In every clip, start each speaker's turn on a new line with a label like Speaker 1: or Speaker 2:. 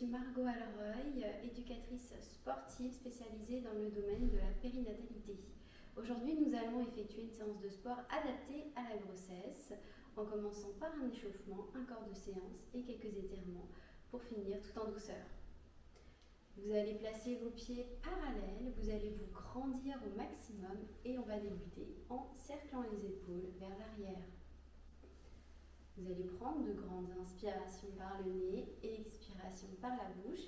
Speaker 1: suis Margot Alroy, éducatrice sportive spécialisée dans le domaine de la périnatalité. Aujourd'hui, nous allons effectuer une séance de sport adaptée à la grossesse, en commençant par un échauffement, un corps de séance et quelques étirements pour finir tout en douceur. Vous allez placer vos pieds parallèles, vous allez vous grandir au maximum et on va débuter en cerclant les épaules vers l'arrière. Vous allez prendre de grandes inspirations par le nez et expirations par la bouche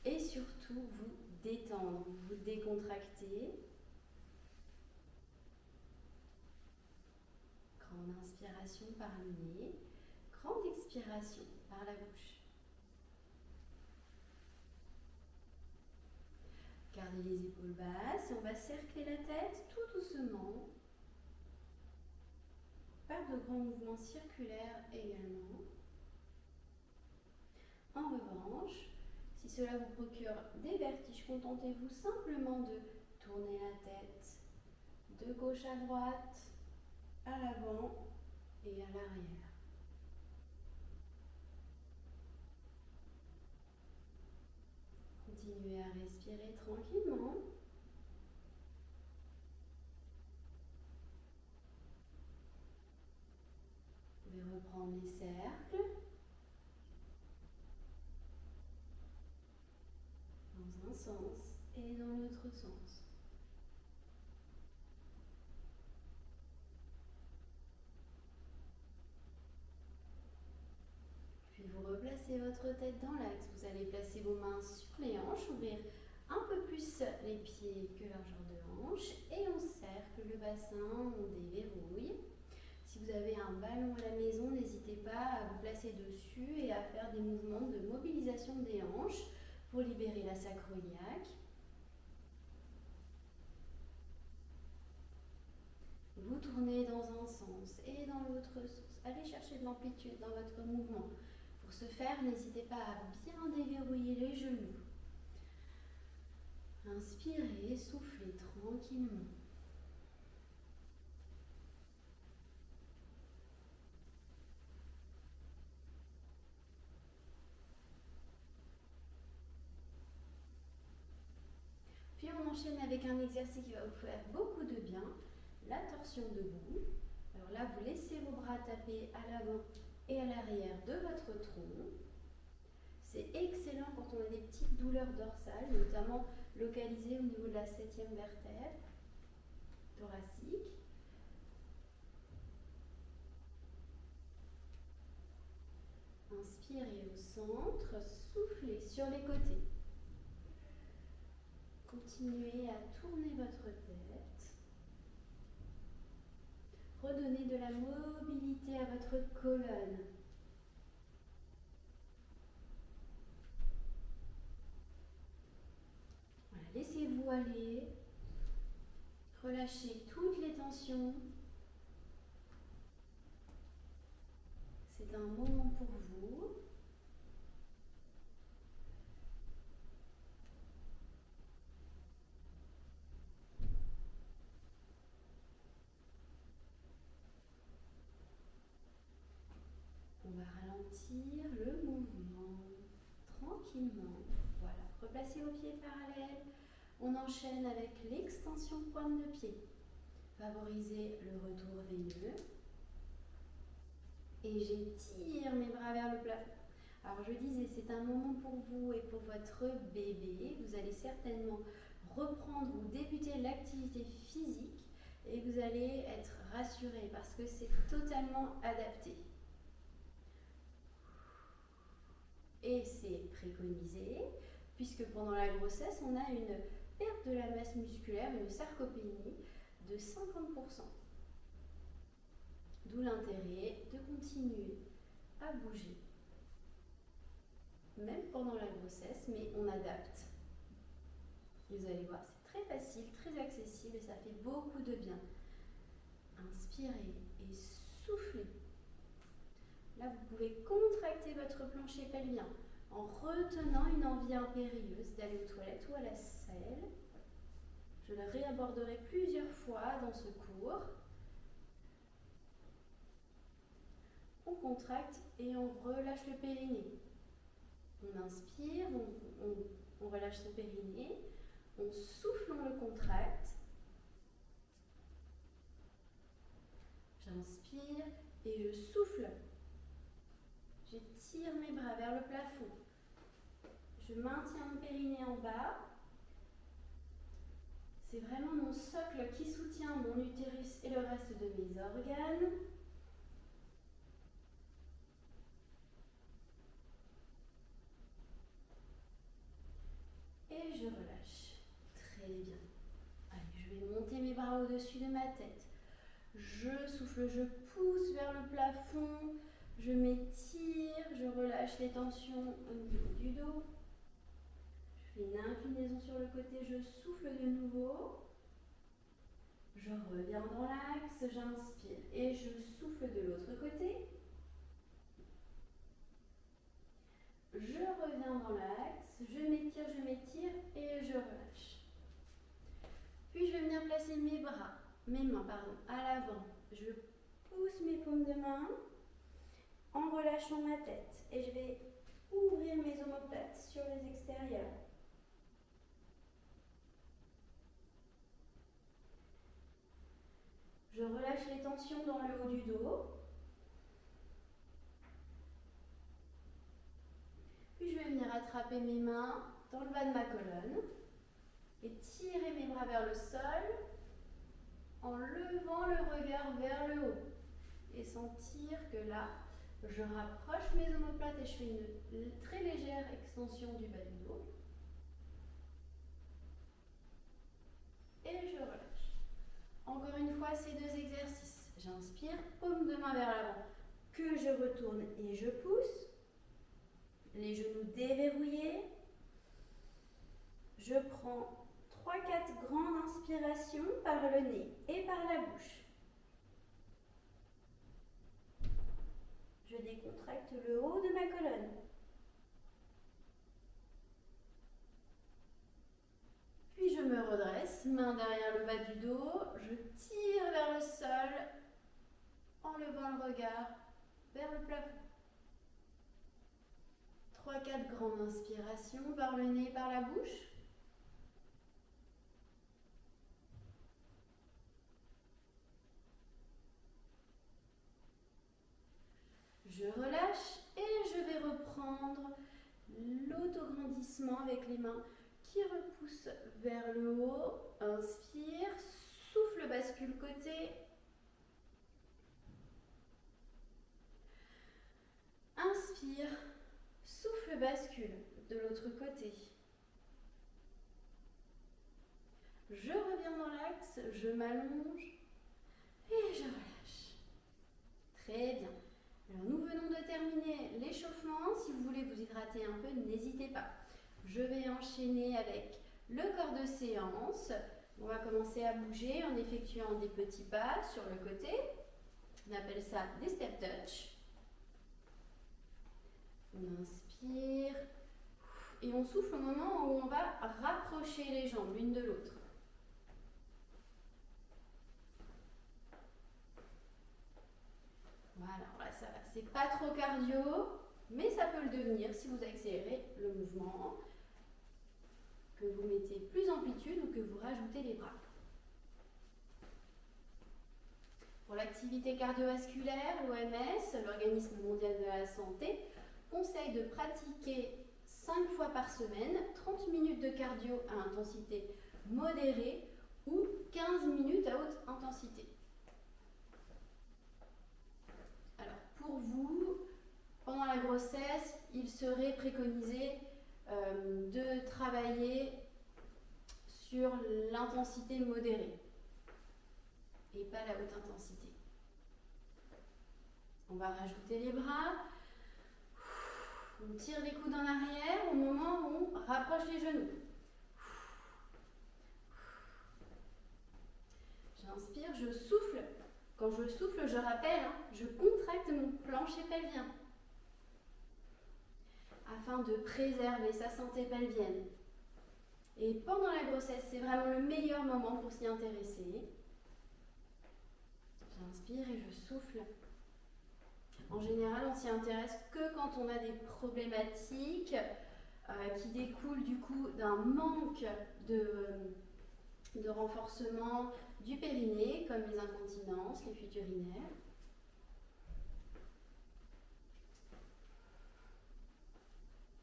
Speaker 1: et surtout vous détendre, vous décontracter. Grande inspiration par le nez, grande expiration par la bouche. Gardez les épaules basses et on va cercler la tête tout doucement. Par de grands mouvements circulaires également. En revanche, si cela vous procure des vertiges, contentez-vous simplement de tourner la tête de gauche à droite, à l'avant et à l'arrière. Continuez à respirer tranquillement. Vous pouvez reprendre les cercles dans un sens et dans l'autre sens. Puis vous replacez votre tête dans l'axe. Vous allez placer vos mains sur les hanches, ouvrir un peu plus les pieds que largeur de hanche et on cercle le bassin, on déverrouille. Si vous avez un ballon à la maison, n'hésitez pas à vous placer dessus et à faire des mouvements de mobilisation des hanches pour libérer la sacro-iliaque. Vous tournez dans un sens et dans l'autre sens. Allez chercher de l'amplitude dans votre mouvement. Pour ce faire, n'hésitez pas à bien déverrouiller les genoux. Inspirez, soufflez tranquillement. Puis on enchaîne avec un exercice qui va vous faire beaucoup de bien, la torsion debout. Alors là, vous laissez vos bras taper à l'avant et à l'arrière de votre tronc. C'est excellent quand on a des petites douleurs dorsales, notamment localisées au niveau de la 7e vertèbre thoracique. Inspirez au centre, soufflez sur les côtés. Continuez à tourner votre tête. Redonnez de la mobilité à votre colonne. Voilà, laissez-vous aller. Relâchez toutes les tensions. C'est un moment pour vous. On va ralentir le mouvement tranquillement. Voilà, replacez vos pieds parallèles. On enchaîne avec l'extension pointe de pied. Favorisez le retour veineux. Et j'étire mes bras vers le plafond. Alors je disais, c'est un moment pour vous et pour votre bébé. Vous allez certainement reprendre ou débuter l'activité physique et vous allez être rassuré parce que c'est totalement adapté. Et c'est préconisé puisque pendant la grossesse, on a une perte de la masse musculaire, une sarcopénie de 50%. D'où l'intérêt de continuer à bouger, même pendant la grossesse, mais on adapte. Vous allez voir, c'est très facile, très accessible et ça fait beaucoup de bien. Inspirez et soufflez. Là, vous pouvez contracter votre plancher pelvien en retenant une envie impérieuse d'aller aux toilettes ou à la selle. Je le réaborderai plusieurs fois dans ce cours. On contracte et on relâche le périnée. On inspire, on relâche son périnée, on souffle, on le contracte. J'inspire et je souffle. J'étire mes bras vers le plafond. Je maintiens mon périnée en bas. C'est vraiment mon socle qui soutient mon utérus et le reste de mes organes. Et je relâche. Très bien. Allez, je vais monter mes bras au-dessus de ma tête. Je souffle, je pousse vers le plafond. Je m'étire, je relâche les tensions au niveau du dos. Je fais une inclinaison sur le côté, je souffle de nouveau. Je reviens dans l'axe, j'inspire et je souffle de l'autre côté. Je reviens dans l'axe, je m'étire et je relâche. Puis je vais venir placer mes mains à l'avant. Je pousse mes paumes de main en relâchant ma tête et je vais ouvrir mes omoplates sur les extérieurs. Je relâche les tensions dans le haut du dos. Puis je vais venir attraper mes mains dans le bas de ma colonne et tirer mes bras vers le sol en levant le regard vers le haut. Et sentir que là, je rapproche mes omoplates et je fais une très légère extension du bas du dos. Et je relâche. Encore une fois, ces deux exercices. J'inspire, paume de main vers l'avant, que je retourne et je pousse. Les genoux déverrouillés. Je prends 3-4 grandes inspirations par le nez et par la bouche. Je décontracte le haut de ma colonne. Puis je me redresse, main derrière le bas du dos. Je tire vers le sol en levant le regard vers le plafond. 3-4 grandes inspirations par le nez et par la bouche. Je relâche et je vais reprendre l'autograndissement avec les mains qui repoussent vers le haut. Inspire, souffle, bascule côté. Inspire, souffle, bascule de l'autre côté. Je reviens dans l'axe, je m'allonge et je relâche. Très bien. Alors nous venons de terminer l'échauffement. Si vous voulez vous hydrater un peu, n'hésitez pas. Je vais enchaîner avec le corps de séance. On va commencer à bouger en effectuant des petits pas sur le côté. On appelle ça des step touch. On inspire et on souffle au moment où on va rapprocher les jambes l'une de l'autre. Voilà, ça va. C'est pas trop cardio, mais ça peut le devenir si vous accélérez le mouvement, que vous mettez plus d'amplitude ou que vous rajoutez les bras. Pour l'activité cardiovasculaire, l'OMS, l'Organisme mondial de la santé, conseille de pratiquer 5 fois par semaine 30 minutes de cardio à intensité modérée ou 15 minutes à haute intensité. Alors pour vous, pendant la grossesse, il serait préconisé de travailler sur l'intensité modérée et pas la haute intensité. On va rajouter les bras. On tire les coudes en arrière au moment où on rapproche les genoux. J'inspire, je souffle. Quand je souffle, je rappelle, je contracte mon plancher pelvien afin de préserver sa santé pelvienne. Et pendant la grossesse, c'est vraiment le meilleur moment pour s'y intéresser. J'inspire et je souffle. En général, on s'y intéresse que quand on a des problématiques qui découlent du coup d'un manque de renforcement du périnée, comme les incontinences, les fuites urinaires.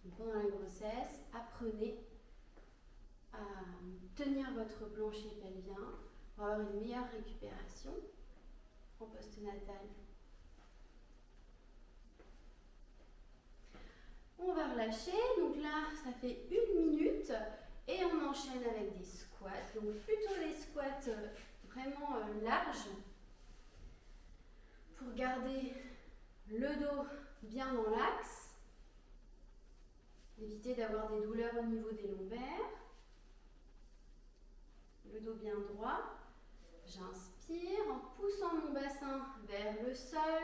Speaker 1: Donc, pendant la grossesse, apprenez à tenir votre plancher pelvien pour avoir une meilleure récupération en postnatal. On va relâcher, donc là ça fait 1 minute et on enchaîne avec des squats, donc plutôt des squats vraiment larges pour garder le dos bien dans l'axe, éviter d'avoir des douleurs au niveau des lombaires, le dos bien droit. J'inspire en poussant mon bassin vers le sol,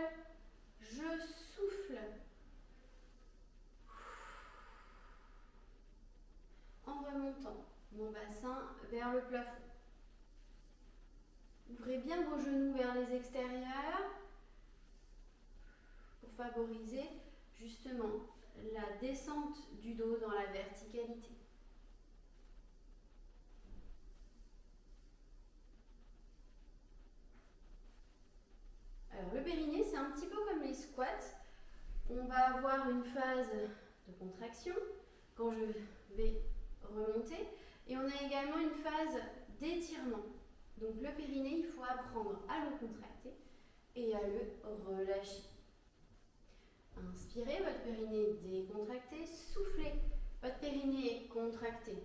Speaker 1: je souffle. En remontant mon bassin vers le plafond. Ouvrez bien vos genoux vers les extérieurs pour favoriser justement la descente du dos dans la verticalité. Alors le périnée, c'est un petit peu comme les squats. On va avoir une phase de contraction quand je vais remonter et on a également une phase d'étirement. Donc le périnée, il faut apprendre à le contracter et à le relâcher. Inspirez, votre périnée est décontracté, soufflez, votre périnée est contracté.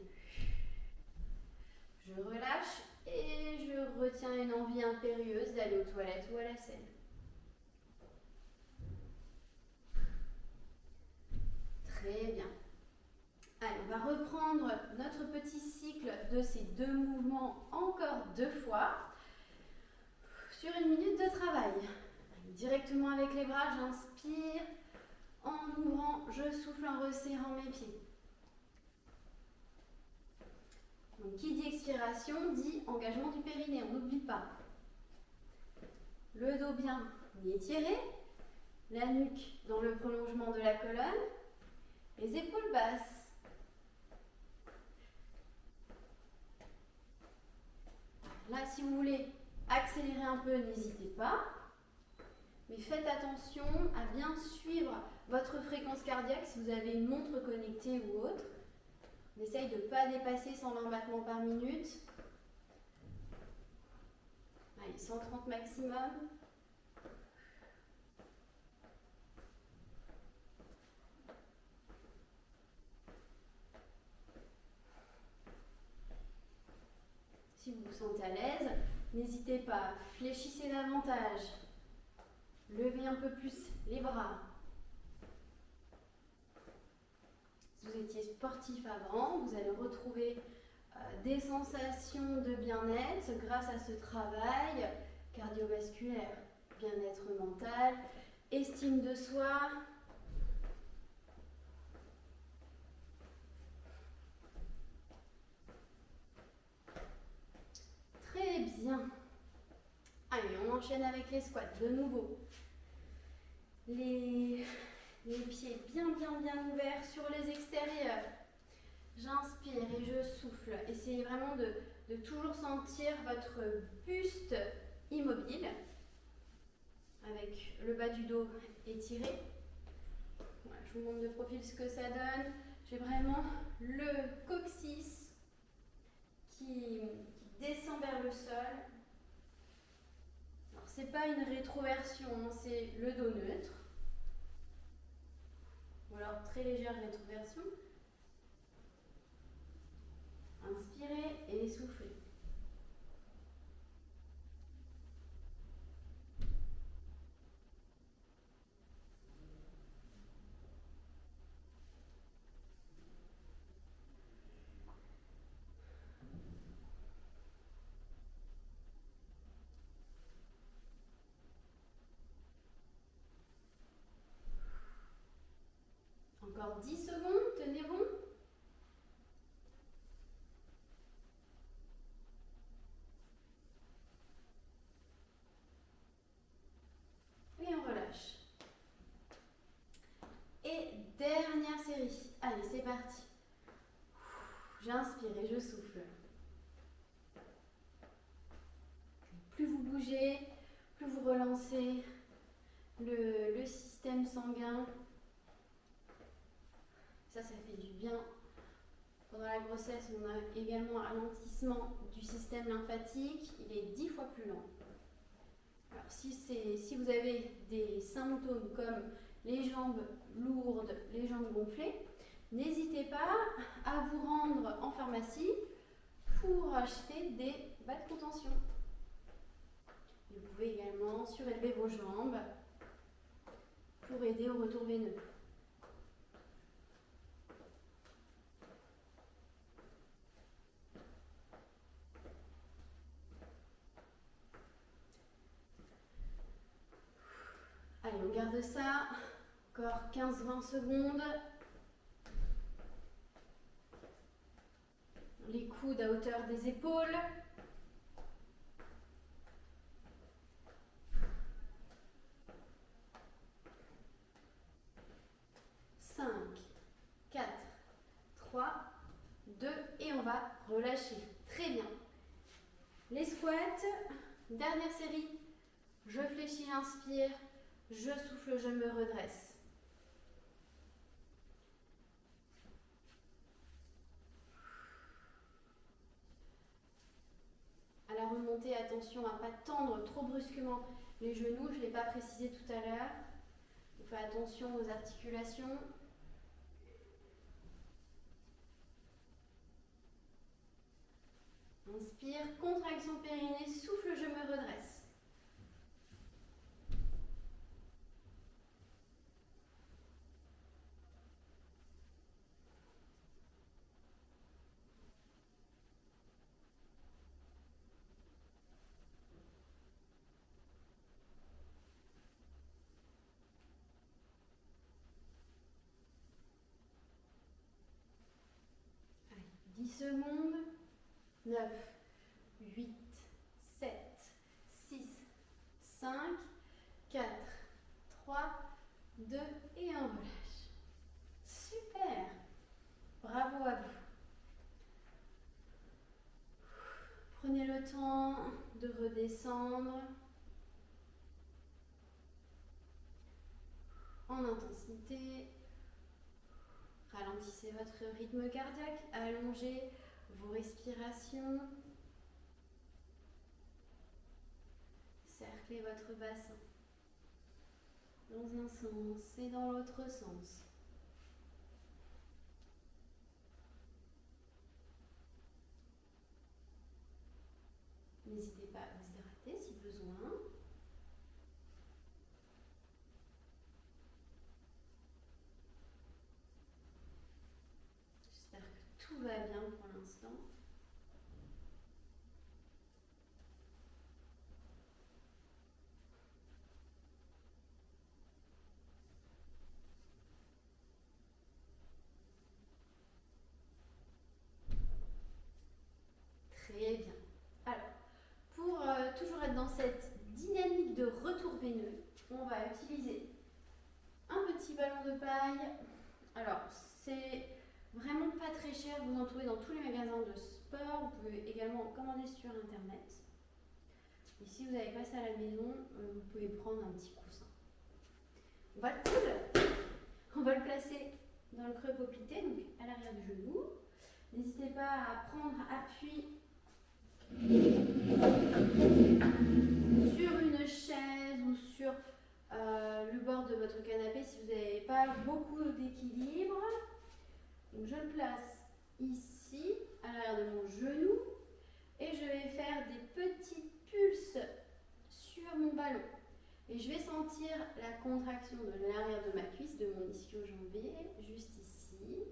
Speaker 1: Je relâche et je retiens une envie impérieuse d'aller aux toilettes ou à la selle. Très bien. Allez, on va reprendre notre petit cycle de ces 2 mouvements encore 2 fois sur 1 minute de travail. Directement avec les bras, j'inspire, en ouvrant, je souffle en resserrant mes pieds. Donc, qui dit expiration dit engagement du périnée, on n'oublie pas. Le dos bien étiré, la nuque dans le prolongement de la colonne, les épaules basses. Là, si vous voulez accélérer un peu, n'hésitez pas. Mais faites attention à bien suivre votre fréquence cardiaque si vous avez une montre connectée ou autre. On essaye de ne pas dépasser 120 battements par minute. Allez, 130 maximum. Si vous vous sentez à l'aise, n'hésitez pas, fléchissez davantage. Levez un peu plus les bras. Si vous étiez sportif avant, vous allez retrouver des sensations de bien-être grâce à ce travail cardiovasculaire, bien-être mental, estime de soi. Très bien. Allez, on enchaîne avec les squats. De nouveau, les pieds bien ouverts sur les extérieurs. J'inspire et je souffle. Essayez vraiment de toujours sentir votre buste immobile avec le bas du dos étiré. Voilà, je vous montre de profil ce que ça donne. J'ai vraiment le coccyx qui descend vers le sol. Alors c'est pas une rétroversion, c'est le dos neutre. Ou alors très légère rétroversion. Inspirez et soufflez. Encore 10 secondes, tenez bon. Et on relâche. parti. J'inspire et je souffle. Plus vous bougez, plus vous relancez le système sanguin. Ça fait du bien. Pendant la grossesse, on a également un ralentissement du système lymphatique. Il est 10 fois plus lent. Alors, si vous avez des symptômes comme les jambes lourdes, les jambes gonflées, n'hésitez pas à vous rendre en pharmacie pour acheter des bas de contention. Vous pouvez également surélever vos jambes pour aider au retour veineux. Allez, on garde ça. Encore 15-20 secondes. Les coudes à hauteur des épaules. 5, 4, 3, 2 et on va relâcher. Très bien. Les squats, dernière série. Je fléchis, j'inspire. Je souffle, je me redresse. À la remontée, attention à ne pas tendre trop brusquement les genoux. Je ne l'ai pas précisé tout à l'heure. On fait attention aux articulations. Inspire, contraction périnée, souffle, je me redresse. Allez, 10 secondes. 9, 8, 7, 6, 5, 4, 3, 2 et on relâche. Super! Bravo à vous. Prenez le temps de redescendre en intensité. Ralentissez votre rythme cardiaque, allongez vos respirations. Cerclez votre bassin dans un sens et dans l'autre sens. N'hésitez pas à vous hydrater si besoin. J'espère que tout va bien pour l'instant. Très bien. Alors, pour toujours être dans cette dynamique de retour veineux, on va utiliser un petit ballon de paille. Alors, c'est vraiment pas très cher, vous en trouvez dans tous les magasins de sport. Vous pouvez également en commander sur internet. Et si vous n'avez pas ça à la maison, vous pouvez prendre un petit coussin. On va le placer dans le creux poplité, donc à l'arrière du genou. N'hésitez pas à prendre appui sur une chaise ou sur le bord de votre canapé si vous n'avez pas beaucoup d'équilibre. Donc je le place ici, à l'arrière de mon genou, et je vais faire des petits pulses sur mon ballon. Et je vais sentir la contraction de l'arrière de ma cuisse, de mon ischio-jambier, juste ici.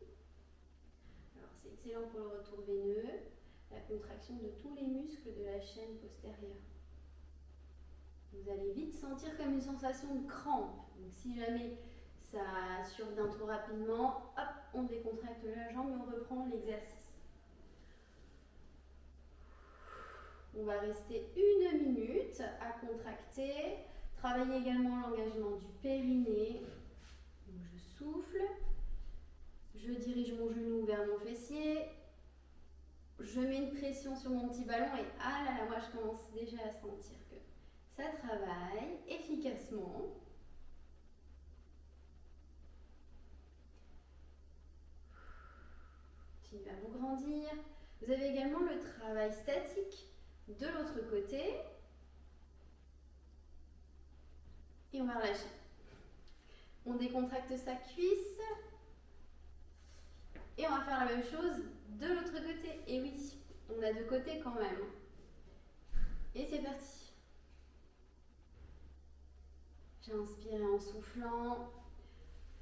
Speaker 1: Alors c'est excellent pour le retour veineux, la contraction de tous les muscles de la chaîne postérieure. Vous allez vite sentir comme une sensation de crampe. Donc si jamais ça survient trop rapidement, hop, on décontracte la jambe et on reprend l'exercice. On va rester 1 minute à contracter. Travaillez également l'engagement du périnée. Donc je souffle Je dirige mon genou vers mon fessier. Je mets une pression sur mon petit ballon et ah là là, moi je commence déjà à sentir que ça travaille efficacement. Continuez à vous grandir. Vous avez également le travail statique de l'autre côté. Et on va relâcher. On décontracte sa cuisse. Et on va faire la même chose de l'autre côté. Et oui, on a deux côtés quand même. Et c'est parti. J'inspire en soufflant.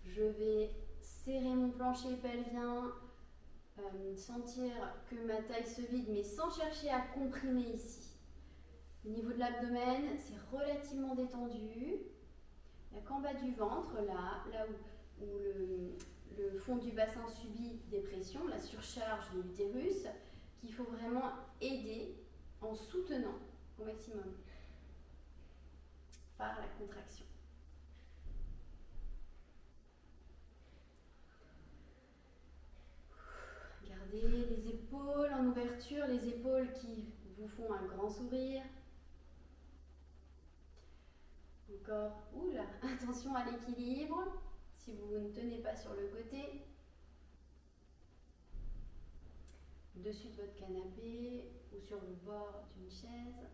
Speaker 1: Je vais serrer mon plancher pelvien. Sentir que ma taille se vide, mais sans chercher à comprimer ici. Au niveau de l'abdomen, c'est relativement détendu. Il n'y a qu'en bas du ventre, là où le fond du bassin subit des pressions, la surcharge de l'utérus, qu'il faut vraiment aider en soutenant au maximum par la contraction. Gardez les épaules en ouverture, les épaules qui vous font un grand sourire. Encore, oula, attention à l'équilibre, si vous ne tenez pas sur le côté. Dessus de votre canapé ou sur le bord d'une chaise.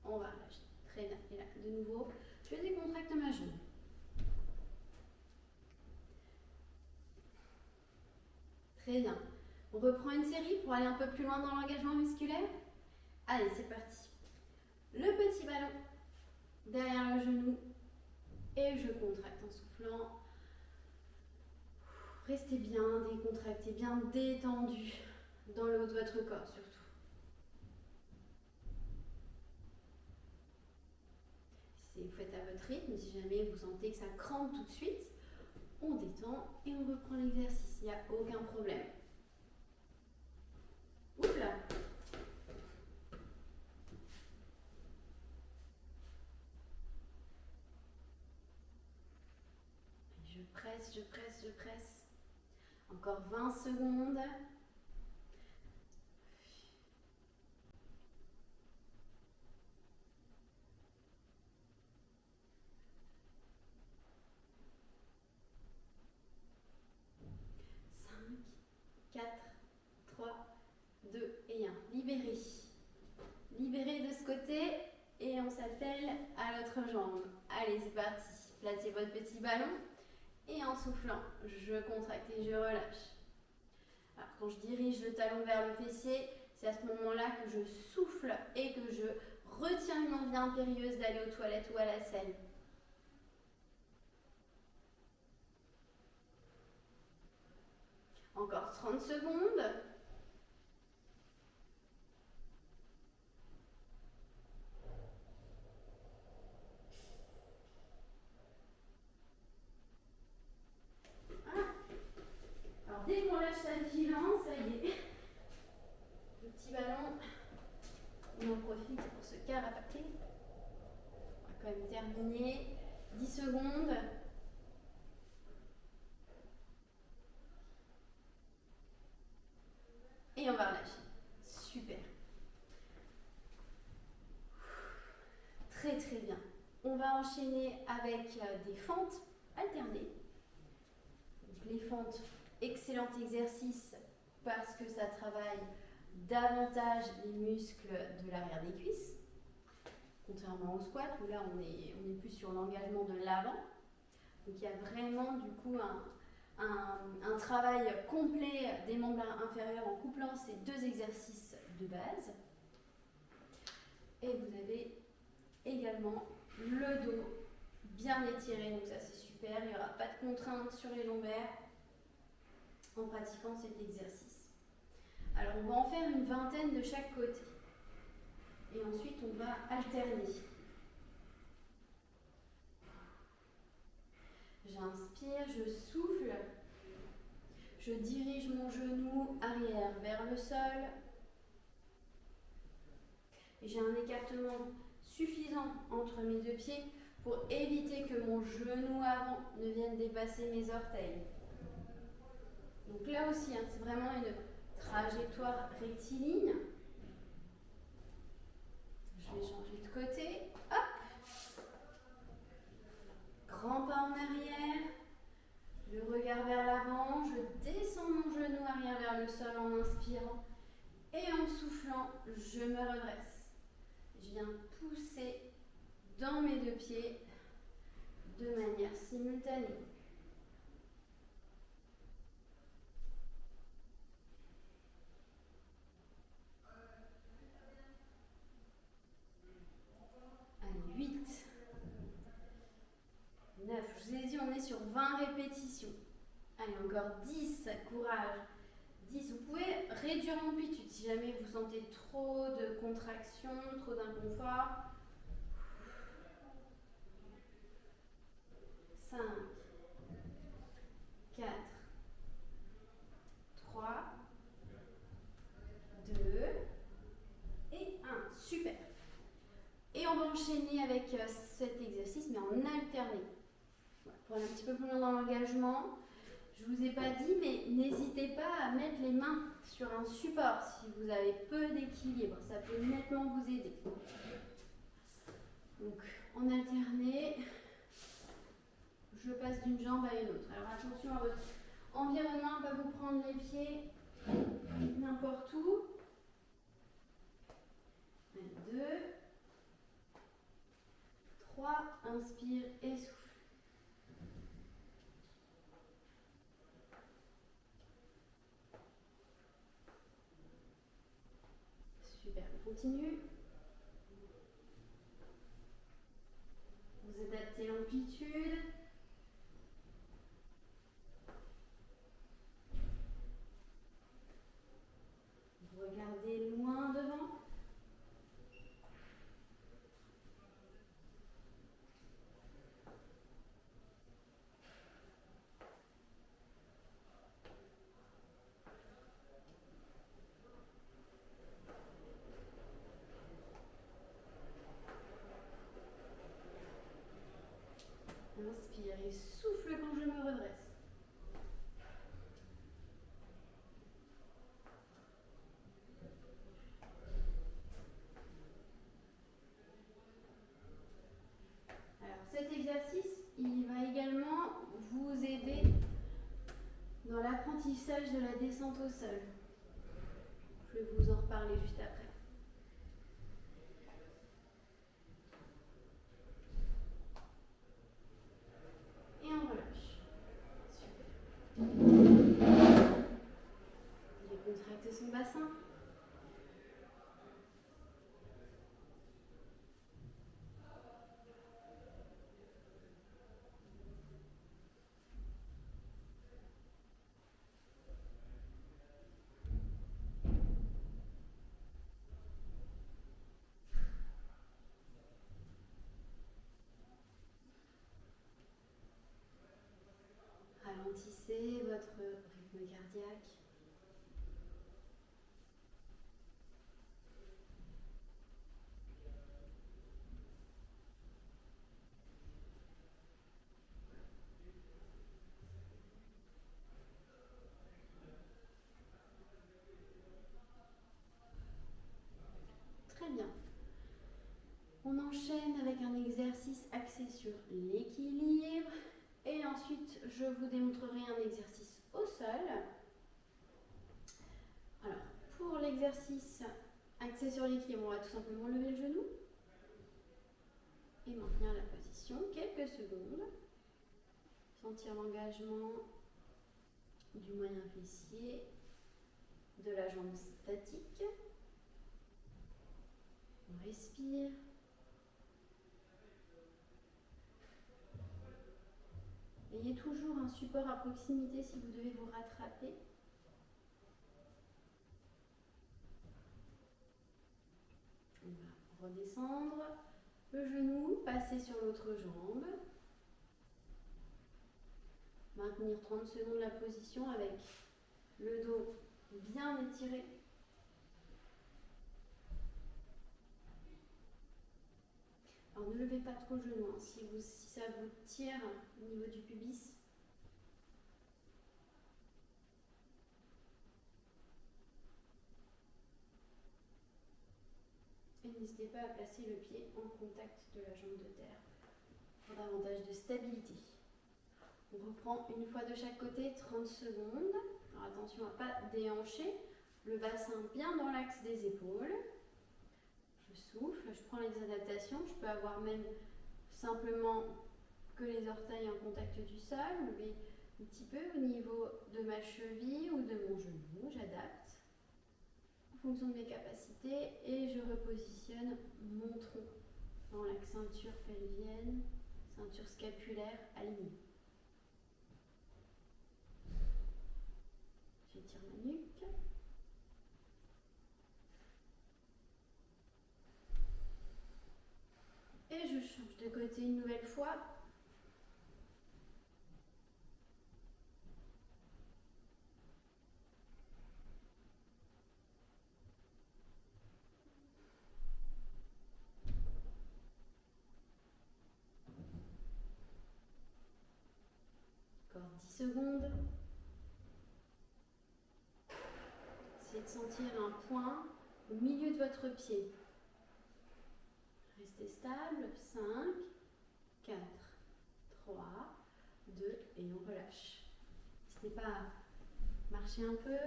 Speaker 1: On va relâcher. Très bien. Et là, de nouveau, je décontracte ma jambe. Très bien. On reprend une série pour aller un peu plus loin dans l'engagement musculaire. Allez, c'est parti. Le petit ballon derrière le genou et je contracte en soufflant. Restez bien décontracté, bien détendu dans le haut de votre corps surtout. Si vous faites à votre rythme, si jamais vous sentez que ça crampe tout de suite, on détend et on reprend l'exercice, il n'y a aucun problème. Oula! Je presse, je presse, je presse. Encore 20 secondes. Libérez. Libérez de ce côté et on s'attelle à l'autre jambe. Allez, c'est parti. Placez votre petit ballon et en soufflant, je contracte et je relâche. Alors, quand je dirige le talon vers le fessier, c'est à ce moment-là que je souffle et que je retiens une envie impérieuse d'aller aux toilettes ou à la selle. Encore 30 secondes. Alors dès qu'on lâche sa vigilance, ça y est. Le petit ballon, on en profite pour se carapater. On va quand même terminer. 10 secondes. Et on va relâcher. Super. Très très bien. On va enchaîner avec des fentes alternées. Donc, les fentes, excellent exercice parce que ça travaille davantage les muscles de l'arrière des cuisses. Contrairement au squat où là on est plus sur l'engagement de l'avant. Donc il y a vraiment du coup un travail complet des membres inférieurs en couplant ces deux exercices de base. Et vous avez également le dos bien étiré, donc ça c'est super, il n'y aura pas de contrainte sur les lombaires en pratiquant cet exercice. Alors on va en faire une vingtaine de chaque côté et ensuite on va alterner. J'inspire, je souffle, je dirige mon genou arrière vers le sol et j'ai un écartement suffisant entre mes deux pieds pour éviter que mon genou avant ne vienne dépasser mes orteils. Donc là aussi, hein, c'est vraiment une trajectoire rectiligne. Je vais changer de côté. Hop. Grand pas en arrière. Le regard vers l'avant. Je descends mon genou arrière vers le sol en inspirant. Et en soufflant, je me redresse. Je viens pousser dans mes deux pieds de manière simultanée. Allez, 8, 9, je vous ai dit, on est sur 20 répétitions. Allez, encore 10, courage. 10, vous pouvez réduire l'amplitude si jamais vous sentez trop de contraction, trop d'inconfort. 5, 4, 3, 2 et 1. Super. Et on va enchaîner avec cet exercice, mais en alterné. Voilà, pour aller un petit peu plus loin dans l'engagement, je ne vous ai pas dit, mais n'hésitez pas à mettre les mains sur un support si vous avez peu d'équilibre. Ça peut nettement vous aider. Donc, en alterné, je passe d'une jambe à une autre. Alors attention à votre environnement, pas vous prendre les pieds n'importe où. 2, 3, inspire et souffle. Super, on continue. Vous adaptez l'amplitude. Vous regardez loin devant. Inspire et souffle quand je me redresse. Alors cet exercice, il va également vous aider dans l'apprentissage de la descente au sol. Je vais vous en reparler juste après. Et on relâche. Super. Décontractez son bassin. Ralentissez votre rythme cardiaque. Très bien. On enchaîne avec un exercice axé sur l'équilibre. Et ensuite, je vous démontrerai un exercice au sol. Alors, pour l'exercice axé sur l'équilibre, on va tout simplement lever le genou et maintenir la position quelques secondes. Sentir l'engagement du moyen fessier, de la jambe statique. On respire. Ayez toujours un support à proximité si vous devez vous rattraper. On va redescendre le genou, passer sur l'autre jambe. Maintenir 30 secondes la position avec le dos bien étiré. Alors ne levez pas trop le genou, hein. Si ça vous tire au niveau du pubis, et n'hésitez pas à placer le pied en contact de la jambe de terre pour davantage de stabilité. On reprend une fois de chaque côté, 30 secondes. Alors attention à ne pas déhancher, le bassin bien dans l'axe des épaules. Je souffle, je prends les adaptations, je peux avoir même simplement que les orteils en contact du sol, lever un petit peu au niveau de ma cheville ou de mon genou, j'adapte en fonction de mes capacités et je repositionne mon tronc dans la ceinture pelvienne, ceinture scapulaire alignée. J'étire ma nuque. Et je change de côté une nouvelle fois. Encore 10 secondes. Essayez de sentir un point au milieu de votre pied. Restez stable. 5, 4, 3, 2 et on relâche. N'hésitez pas à marcher un peu.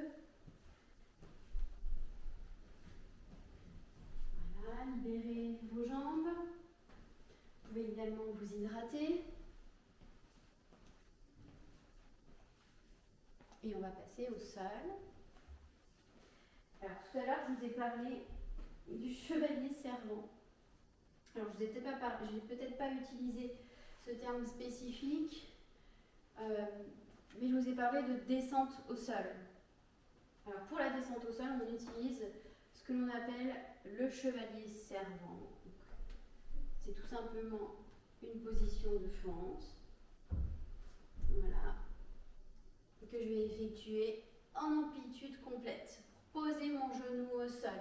Speaker 1: Voilà, libérez vos jambes. Vous pouvez également vous hydrater. Et on va passer au sol. Alors tout à l'heure, je vous ai parlé du chevalier servant. Alors je n'ai peut-être pas utilisé ce terme spécifique, mais je vous ai parlé de descente au sol. Alors pour la descente au sol, on utilise ce que l'on appelle le chevalier servant. C'est tout simplement une position de fente. Voilà. Que je vais effectuer en amplitude complète pour poser mon genou au sol.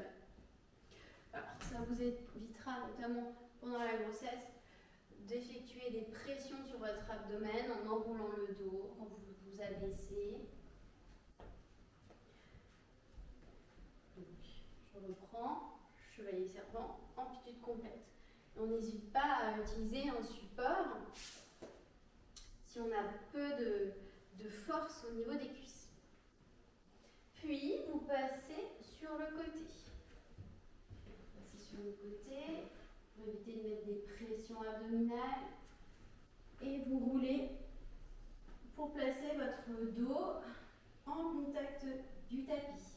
Speaker 1: Alors, ça vous évitera notamment pendant la grossesse d'effectuer des pressions sur votre abdomen en enroulant le dos quand vous vous abaissez. Donc, je reprends, chevalier servant, amplitude complète. On n'hésite pas à utiliser un support si on a peu de force au niveau des cuisses. Puis, vous passez sur le côté. Passez sur le côté pour éviter de mettre des pressions abdominales. Et vous roulez pour placer votre dos en contact du tapis.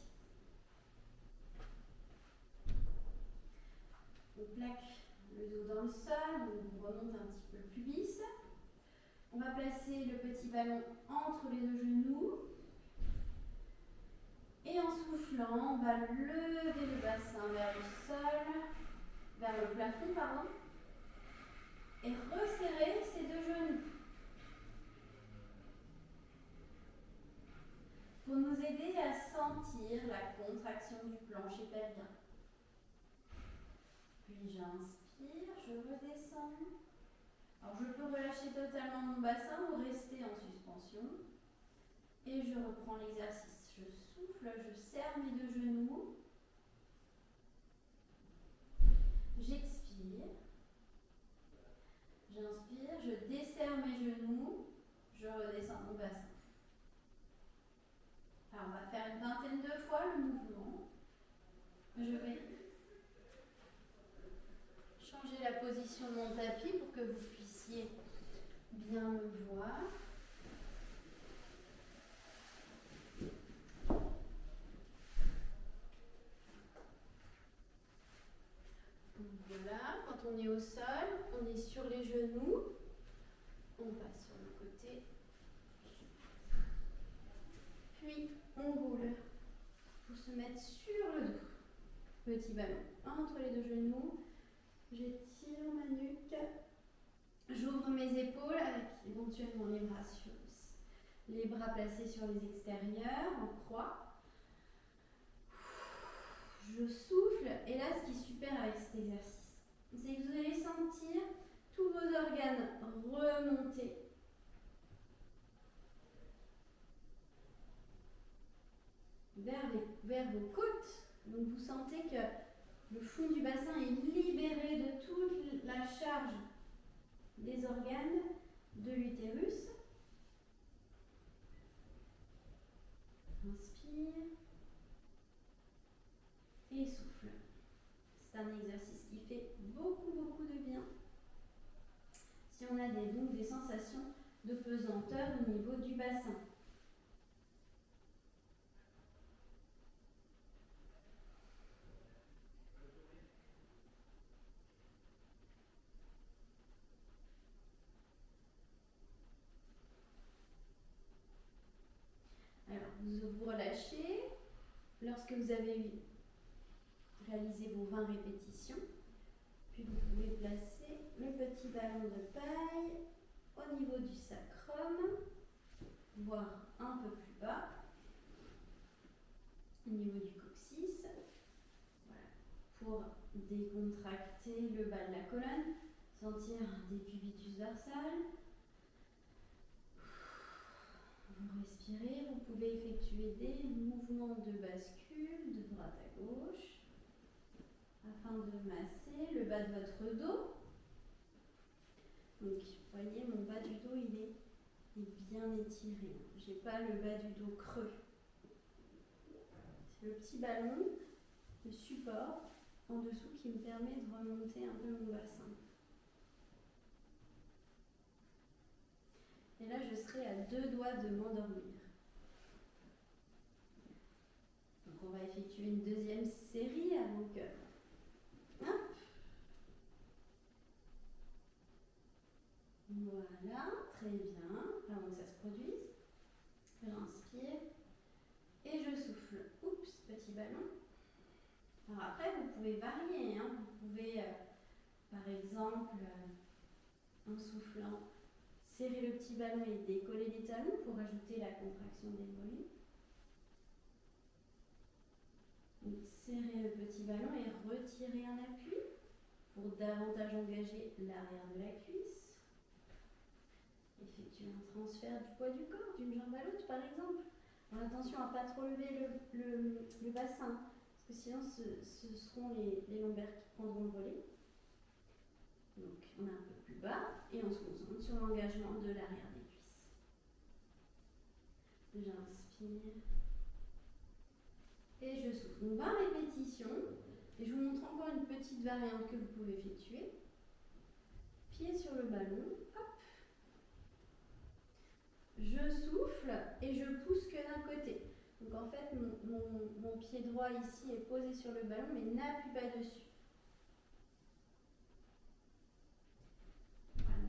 Speaker 1: On plaque le dos dans le sol, on remonte un petit peu le pubis. On va placer le petit ballon entre les deux genoux. Et en soufflant, on va lever le bassin vers le sol, vers le plafond, pardon. Et resserrer ces deux genoux. Pour nous aider à sentir la contraction du plancher pelvien. Puis j'inspire, je redescends. Alors je peux relâcher totalement mon bassin ou rester en suspension. Et je reprends l'exercice. Je souffle, je serre mes deux genoux. J'expire. J'inspire, je desserre mes genoux. Je redescends mon bassin. Alors on va faire une vingtaine de fois le mouvement. Je vais changer la position de mon tapis pour que vous puissiez bien me voir. Voilà, quand on est au sol, on est sur les genoux, on passe sur le côté, puis on roule pour se mettre sur le dos. Petit ballon entre les deux genoux, j'étire ma nuque, j'ouvre mes épaules avec éventuellement les bras placés sur les extérieurs en croix. Je souffle et là ce qui est super avec cet exercice, c'est que vous allez sentir organes remonter vers vos côtes. Donc vous sentez que le fond du bassin est libéré de toute la charge des organes de l'utérus. Inspire et souffle. C'est un exercice qui fait beaucoup de bien. Si on a donc des sensations de pesanteur au niveau du bassin. Alors, vous relâchez. Lorsque vous avez réalisé vos 20 répétitions, puis vous pouvez placer le petit ballon de paille au niveau du sacrum, voire un peu plus bas, au niveau du coccyx. Voilà. Pour décontracter le bas de la colonne, sentir des cubitus dorsales. Vous respirez, vous pouvez effectuer des mouvements de bascule de droite à gauche afin de masser le bas de votre dos. Donc, vous voyez, mon bas du dos, il est bien étiré. Je n'ai pas le bas du dos creux. C'est le petit ballon, le support en dessous qui me permet de remonter un peu mon bassin. Et là, je serai à 2 doigts de m'endormir. Donc, on va effectuer une deuxième série avant que... Hop. Voilà, très bien. Avant que ça se produise. J'inspire et je souffle. Oups, petit ballon. Alors après, vous pouvez varier. Hein. Vous pouvez, par exemple, en soufflant, serrer le petit ballon et décoller les talons pour ajouter la contraction des mollets. Donc, serrer le petit ballon et retirer un appui pour davantage engager l'arrière de la cuisse. Effectuer un transfert du poids du corps d'une jambe à l'autre, par exemple. Alors, attention à ne pas trop lever le bassin, parce que sinon ce seront les lombaires qui prendront le relais. Donc, on est un peu plus bas et on se concentre sur l'engagement de l'arrière des cuisses. J'inspire et je souffle. Donc 20 répétitions. Et je vous montre encore une petite variante que vous pouvez effectuer. Pied sur le ballon. Hop. Je souffle et je pousse que d'un côté. Donc en fait, mon pied droit ici est posé sur le ballon, mais n'appuie pas dessus.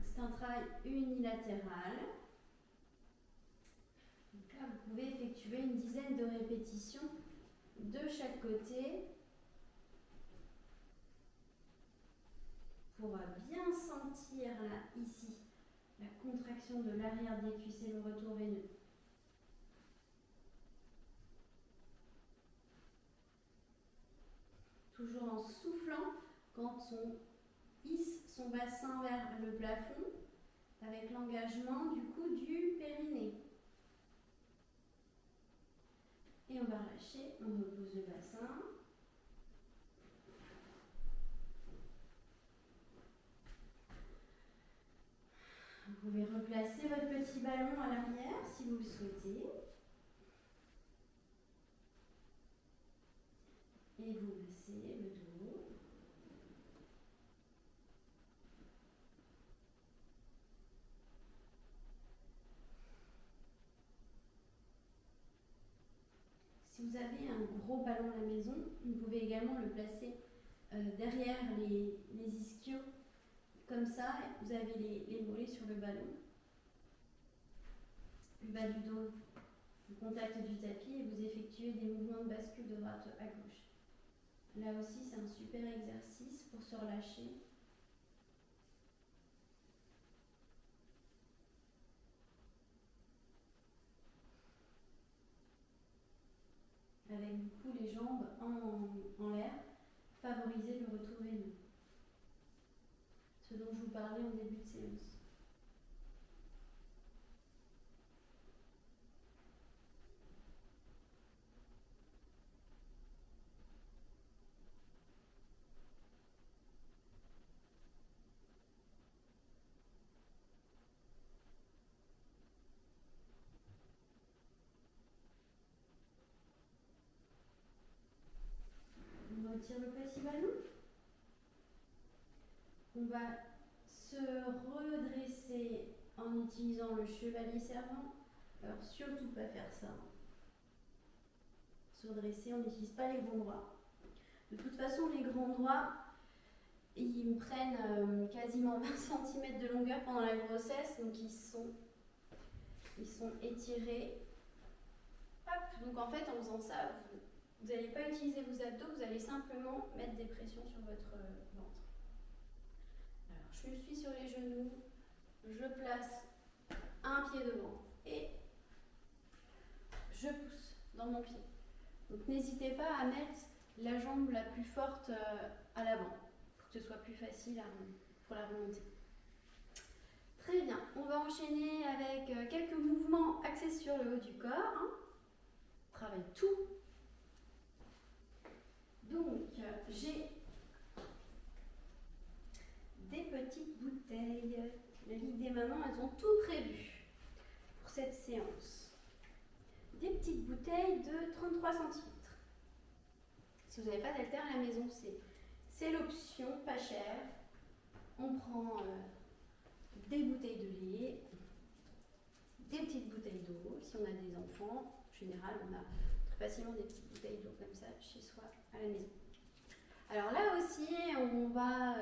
Speaker 1: C'est un travail unilatéral. Donc là, vous pouvez effectuer une dizaine de répétitions de chaque côté pour bien sentir là, ici, la contraction de l'arrière des cuisses et le retour veineux. Toujours en soufflant quand on hisse son bassin vers le plafond avec l'engagement du coup du périnée. Et on va relâcher, on repose le bassin. Vous pouvez replacer votre petit ballon à l'arrière si vous le souhaitez. Et vous massez le dos. Si vous avez un gros ballon à la maison, vous pouvez également le placer derrière les ischios. Comme ça, vous avez les mollets sur le ballon. Le bas du dos, le contact du tapis et vous effectuez des mouvements de bascule de droite à gauche. Là aussi, c'est un super exercice pour se relâcher. Avec du coup les jambes en l'air, favoriser le retour veineux. Ce dont je vous parlais en début de séance. On retire le petit ballon. On va se redresser en utilisant le chevalier servant. Alors surtout pas faire ça. Se redresser, on n'utilise pas les grands droits. De toute façon, les grands droits, ils me prennent quasiment 20 cm de longueur pendant la grossesse, donc ils sont étirés. Hop, donc en fait, en faisant ça, vous n'allez pas utiliser vos abdos, vous allez simplement mettre des pressions sur votre ventre. Alors, je suis sur les genoux, je place un pied devant et je pousse dans mon pied. Donc n'hésitez pas à mettre la jambe la plus forte à l'avant pour que ce soit plus facile pour la remontée. Très bien, on va enchaîner avec quelques mouvements axés sur le haut du corps. Hein. On travaille tout. Donc j'ai des petites bouteilles. Des mamans, elles ont tout prévu pour cette séance. Des petites bouteilles de 33 cm. Si vous n'avez pas d'haltère à la maison, c'est l'option, pas chère. On prend des bouteilles de lait, des petites bouteilles d'eau. Si on a des enfants, en général, on a très facilement des petites bouteilles d'eau comme ça chez soi à la maison. Alors là aussi, on va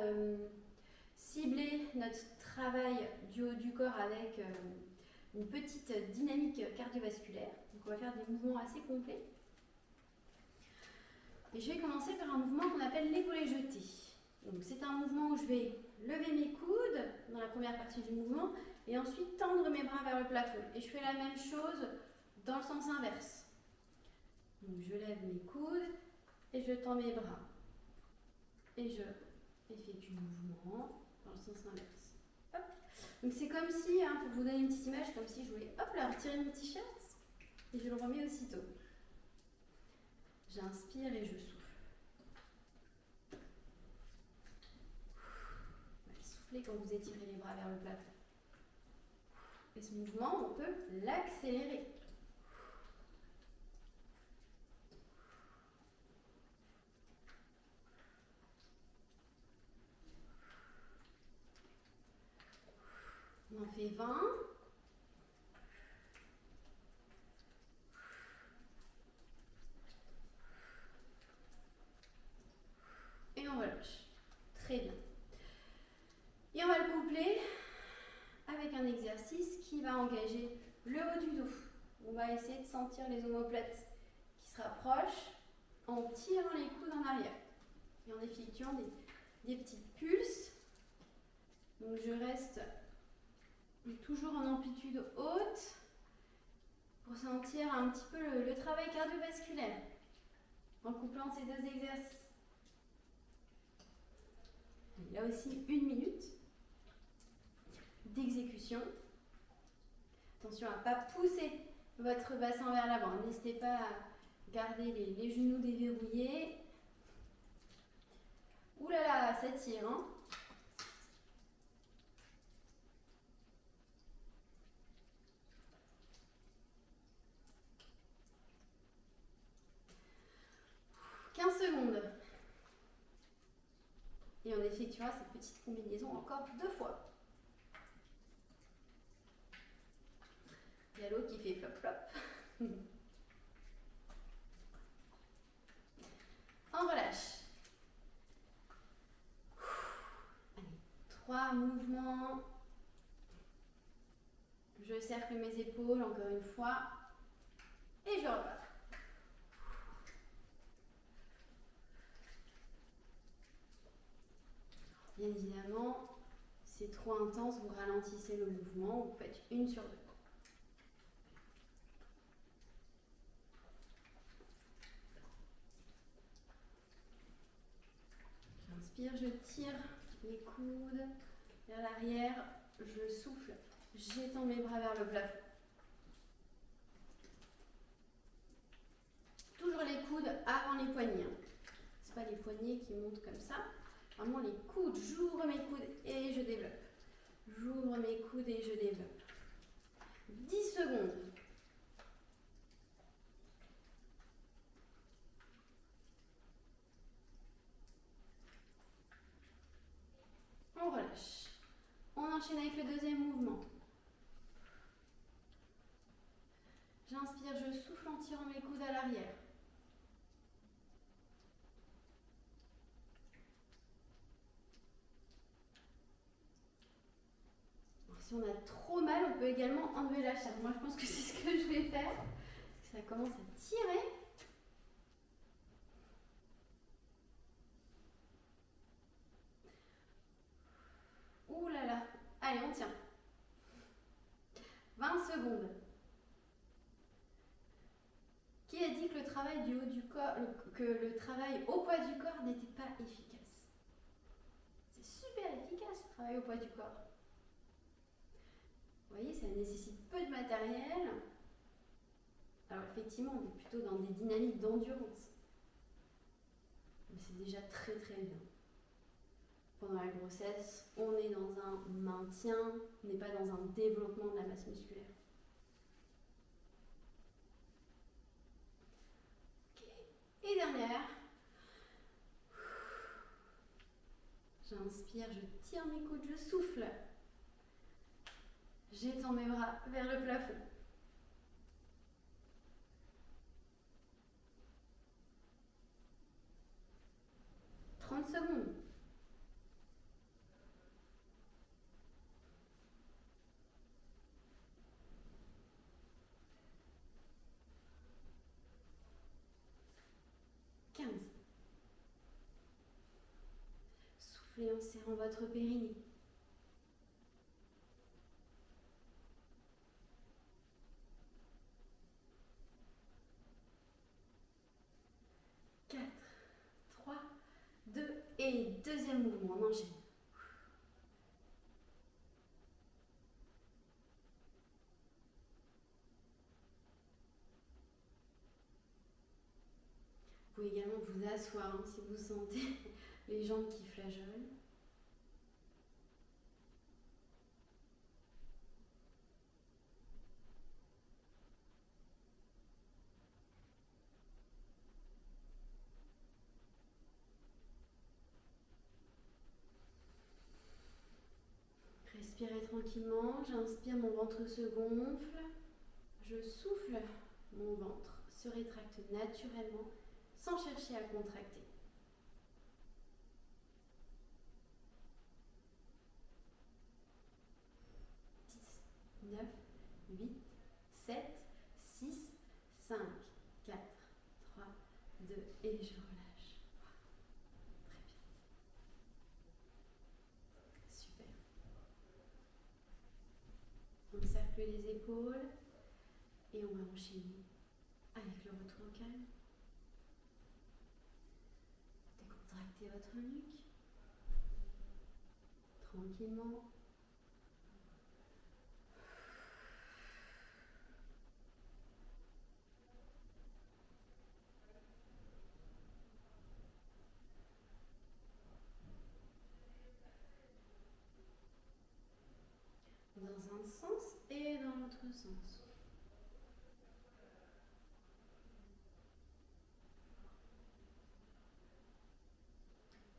Speaker 1: cibler notre travail du haut du corps avec une petite dynamique cardiovasculaire. Donc on va faire des mouvements assez complets. Et je vais commencer par un mouvement qu'on appelle l'épaulé jeté. Donc c'est un mouvement où je vais lever mes coudes dans la première partie du mouvement et ensuite tendre mes bras vers le plafond. Et je fais la même chose dans le sens inverse. Donc je lève mes coudes et je tends mes bras. Et je effectue le mouvement dans le sens inverse. Hop. Donc c'est comme si, hein, pour vous donner une petite image, comme si je voulais hop là, retirer mon t-shirt et je le remets aussitôt. J'inspire et je souffle. Soufflez quand vous étirez les bras vers le plafond. Et ce mouvement, on peut l'accélérer. On en fait 20. Et on relâche. Très bien. Et on va le coupler avec un exercice qui va engager le haut du dos. On va essayer de sentir les omoplates qui se rapprochent en tirant les coudes en arrière et en effectuant des petites pulses. Donc je reste toujours en amplitude haute pour sentir un petit peu le travail cardiovasculaire en couplant ces deux exercices. Et là aussi, 1 minute d'exécution. Attention à ne pas pousser votre bassin vers l'avant. N'hésitez pas à garder les genoux déverrouillés. Ouh là là, ça tire, hein? Secondes. Et on effectuera cette petite combinaison encore 2 fois. Il y a l'autre qui fait flop flop. On relâche. Allez, 3 mouvements. Je cercle mes épaules encore une fois. Et je repars. Bien évidemment, si c'est trop intense, vous ralentissez le mouvement, vous faites 1 sur 2. J'inspire, je tire les coudes, vers l'arrière, je souffle, j'étends mes bras vers le plafond. Toujours les coudes avant les poignets. Ce pas les poignets qui montent comme ça. Vraiment les coudes, j'ouvre mes coudes et je développe. J'ouvre mes coudes et je développe. 10 secondes. On relâche. On enchaîne avec le deuxième mouvement. J'inspire, je souffle en tirant mes coudes à l'arrière. Si on a trop mal, on peut également enlever la charge. Moi, je pense que c'est ce que je vais faire. Parce que ça commence à tirer. Ouh là là. Allez, on tient. 20 secondes. Qui a dit que le travail du haut du corps, que le travail au poids du corps n'était pas efficace? C'est super efficace, le travail au poids du corps. Vous voyez, ça nécessite peu de matériel. Alors effectivement, on est plutôt dans des dynamiques d'endurance. Mais c'est déjà très très bien. Pendant la grossesse, on est dans un maintien, on n'est pas dans un développement de la masse musculaire. Okay. Et dernière. J'inspire, je tire mes coudes, je souffle. J'étends mes bras vers le plafond. « 30 secondes. Soufflez en serrant votre périnée. 4, 3, 2 et deuxième mouvement, on enchaîne. Vous pouvez également vous asseoir hein, si vous sentez les jambes qui flageolent. Respirez tranquillement, j'inspire, mon ventre se gonfle. Je souffle, mon ventre se rétracte naturellement sans chercher à contracter. 10, 9, 8, 7, 6, 5, 4, 3, 2 et je relâche. Très bien. Super. On cercle les épaules et on va enchaîner avec le retour au calme. Décontractez votre nuque. Tranquillement. Dans un sens et dans l'autre sens.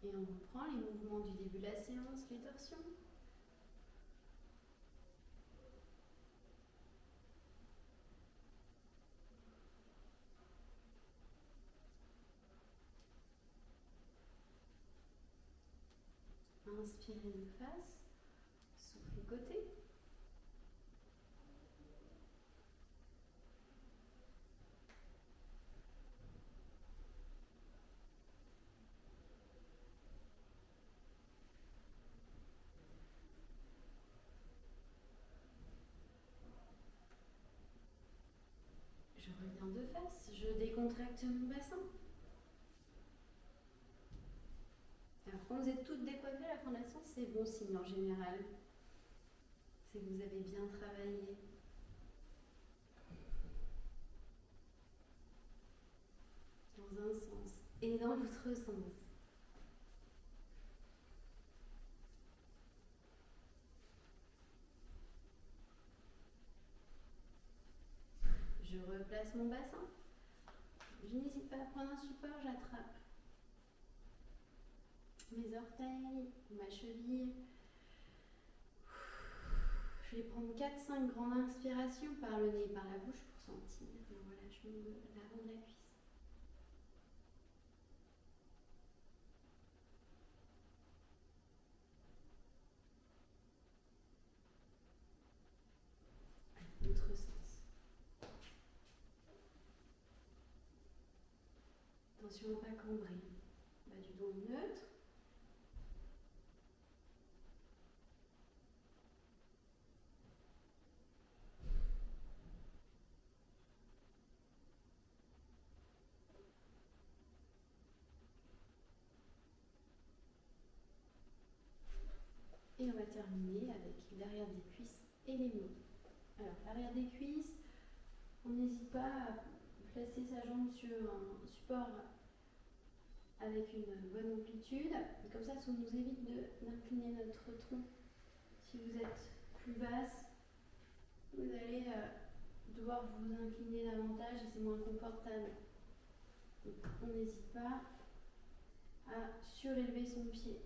Speaker 1: Et on reprend les mouvements du début de la séance, les torsions. Inspirez de face, soufflez côté. Je reviens de face, je décontracte mon bassin. Alors quand vous êtes toutes décoiffées à la fin de la séance, c'est bon signe en général. C'est que vous avez bien travaillé. Dans un sens et dans l'autre sens. Je replace mon bassin. Je n'hésite pas à prendre un support, j'attrape mes orteils, ma cheville. Je vais prendre 4-5 grandes inspirations par le nez et par la bouche pour sentir le relâchement de l'avant de la cuisse. L'autre sens. Attention à ne pas cambrer. Bas du dos neutre. Et on va terminer avec l'arrière des cuisses et les mains. Alors, l'arrière des cuisses, on n'hésite pas à placer sa jambe sur un support avec une bonne amplitude. Et comme ça nous évite d'incliner notre tronc. Si vous êtes plus basse, vous allez devoir vous incliner davantage et c'est moins confortable. Donc, on n'hésite pas à surélever son pied.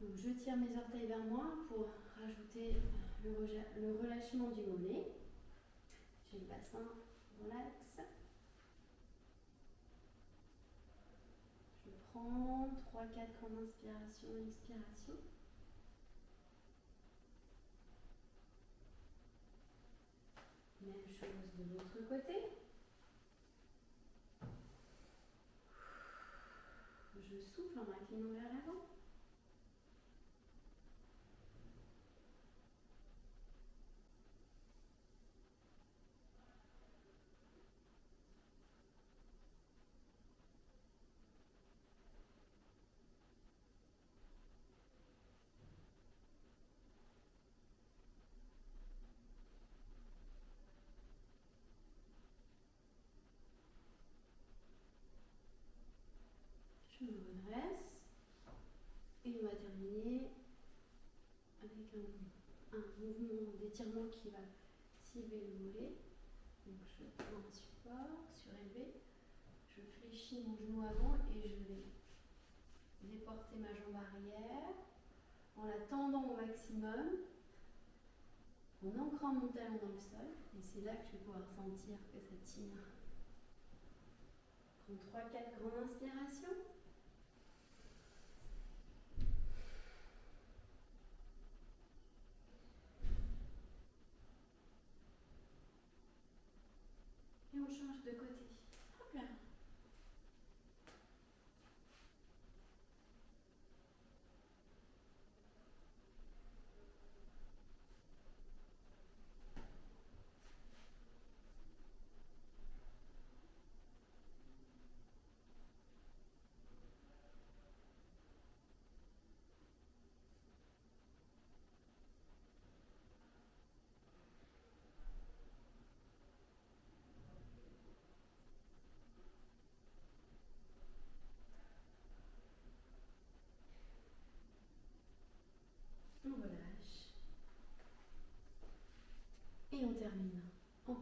Speaker 1: Donc, je tire mes orteils vers moi pour rajouter le relâchement du mollet. J'ai le bassin dans l'axe. Je prends 3-4 grandes inspirations et expirations. Même chose de l'autre côté. Je souffle en m'inclinant vers l'avant. Je me redresse et on va terminer avec un mouvement d'étirement qui va cibler le mollet. Donc je prends un support surélevé, je fléchis mon genou avant et je vais déporter ma jambe arrière en la tendant au maximum, en ancrant mon talon dans le sol. Et c'est là que je vais pouvoir sentir que ça tire. Prends 3-4 grandes inspirations. Et on change de côté. Hop là. On relâche. Et on termine en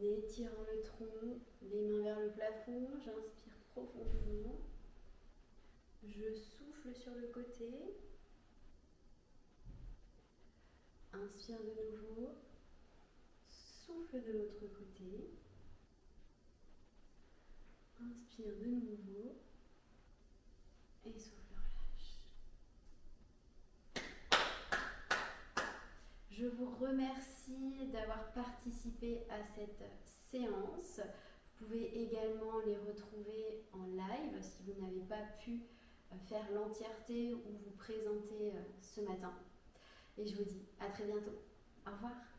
Speaker 1: étirant le tronc, les mains vers le plafond. J'inspire profondément. Je souffle sur le côté. Inspire de nouveau. Souffle de l'autre côté. Inspire de nouveau. Et souffle, relâche. Je vous remercie d'avoir participé à cette séance. Vous pouvez également les retrouver en live si vous n'avez pas pu faire l'entièreté ou vous présenter ce matin. Et je vous dis à très bientôt. Au revoir.